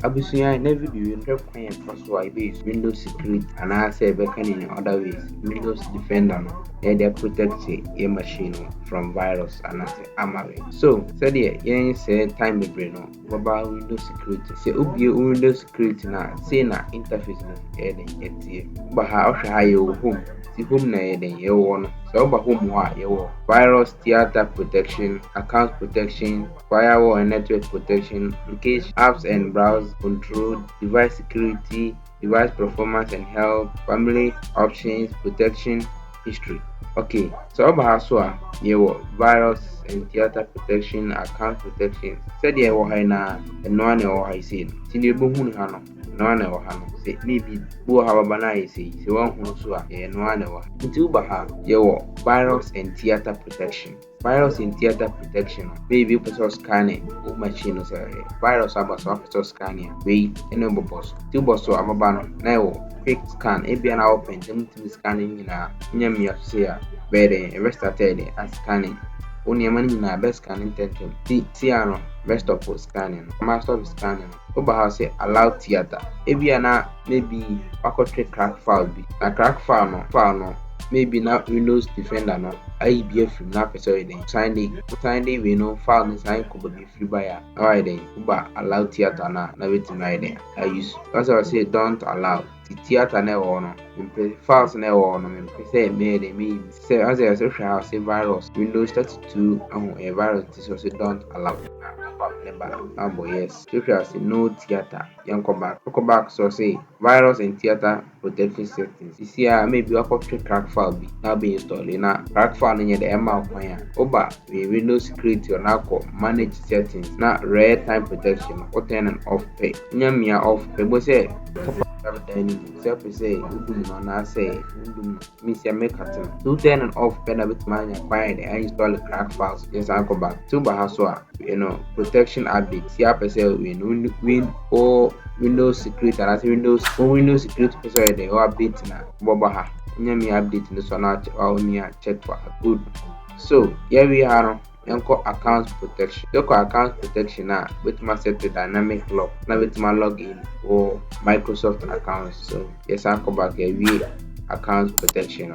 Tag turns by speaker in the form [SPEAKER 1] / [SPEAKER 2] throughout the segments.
[SPEAKER 1] Abusua na video no hwɛ kwan ɛfa so a yɛbɛuse Windows security anaasɛ yɛbɛka no in other ways Windows Defender no na yɛde protect yɛn machine no from virus anaasɛ malware. So sɛdeɛ yɛnsɛ time bebree no wɔba Windows security. Sɛ wobie Windows security na sei na interface no ɛteɛ. Woba ha ɔhwɛ ha yɛwɔ home. Ti home na yɛwɔ no. Sɛ woba home hɔ a yɛwɔ virus, theater protection, account protection, firewall and network protection, cache apps and browse control, device security, device performance and health, family options, protection, history. Okay, so over here so virus and theater protection, account protection. Said you were na no one or I said, Tinebo Hunhano, no one or Hano, say maybe who have a banana say, so one who so no one or into Baha, you virus and theater protection. Virus and theater protection. Baby person scanning, machine virus about officer scanning. We enable boss. Two boss so abano now quick scan. Ebiana open them to scanning in a nyamia say bed restarted and scanning. Only money in a best scanning tension. Tiano best of scanning. Master of scanning. Oba say allow theater. Ebiana maybe packet crack file be a crack file no. Maybe now Windows Defender no IBF from now person then sign the we know file ni sign could be free buyer. Alright then Uba allow theater na wait then I use that's why I say don't allow the theater na no files na no say me say as I say virus Windows 32 a virus this also don't allow. Yes. So I say no theater. Young come back. So say virus and theater protection settings. You see, maybe I could crack file be now be installed. Now crack file in the ML coin. Oba we Windows security or now manage settings. Now rare time protection or turn and off pay. Nyamia off pay. But say self say udum no na say udum miss ya make happen. Do turn and off pay na bit man acquired and install the crack files. Yes, I come back. To bahaswa protection update. See up say win or Windows security and as Windows security person they update na boba nyami update no so na check for good. So here we are Yanko account protection. Yoko account protection na with my set the dynamic lock. Now with my login or Microsoft accounts. So yes, I come back here we account protection.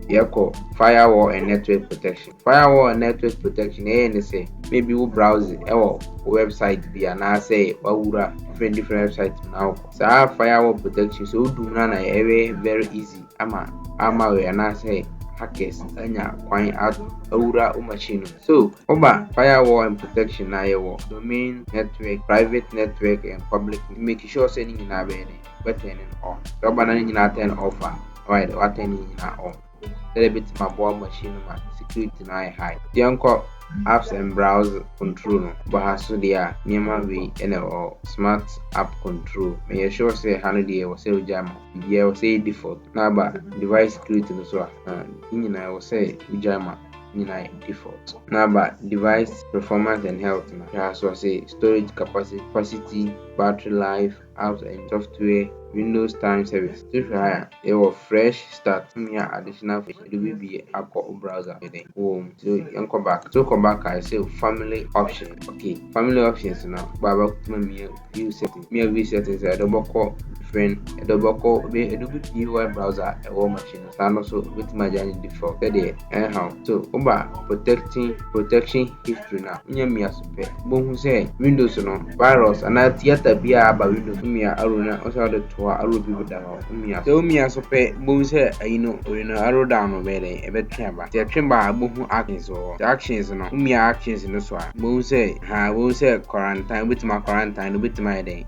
[SPEAKER 1] Yako firewall and network protection. Firewall and network protection. Say maybe we browse our website be and I say different websites now. So I have firewall protection. So do none very easy. Ama we and I say hackers anya kwan awura machine. So oba firewall and protection na yewo domain network, private network and public. Make sure say ni na be ni turn on. So oba na ni na turn off. Alright, what turn ni na on. Little bit my board machine security na high. Yanko apps and browse control no bahaso dia nyama we or smart app control. May sure say handle dia was say ujama dia was say default na ba device security no so nyina was say ujama nyina default na ba device performance and health na so say storage capacity, battery life, apps and software, Windows time service. If you have fresh start, additional feature, it will be a browser. So you come back. I say family options. Okay, family options now. Baba me view settings. Me view settings. I double call friend. I double call. I double UI browser. A war machine. And also with my journey default. Anyhow. So protection history now. Me as super. But say Windows no virus and I theater be about Windows. Me aruna also the arrow people down. So me so pay boom say arrow down over there a bit chamber. The chamber boom actions or the actions no actions in the swag. Boom say quarantine with my quarantine with my day.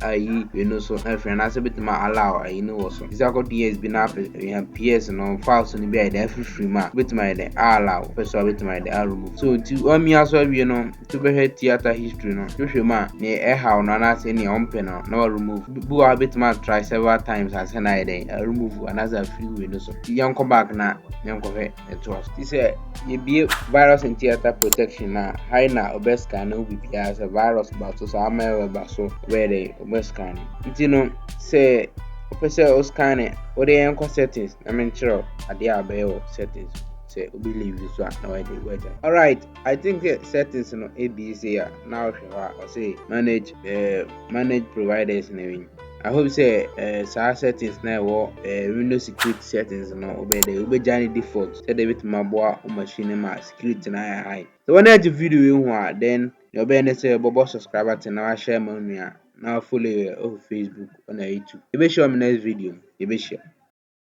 [SPEAKER 1] So my friend as a bit my allow also. Is I got DS been up we have PS and files on the bed every free man with my day allow first with my day I remove. So to me as well to be theater history no. You man near how na say any open no remove. Bu a bit man try several times as an idea remove another free window. So young come back now young come it was this you be virus and theater protection na high na best can no be as a virus but so I'm so where they best can say person scanning or the anchor settings I mean sure at the settings sɛ wobɛleave so a na wɔde wagya. Alright, I think settings no ɛbi sɛ a na wohwɛ hɔ a ɔsɛ manage providers na wei. I hope say saa settings na ɛwɔ Windows security settings no wobɛgya ne default sɛdeɛ ɛbɛtumi aboa wo machine ma security na ayɛ high. Sɛ wɔn agye video yi ho a then deɛ ɔbɛyɛ ne sɛ bɔbɔ subscribe button na wahyɛ ma nua na follow yɛ Facebook na YouTube. Yɛbɛhyia wɔ next video mu. Yɛbɛhyia.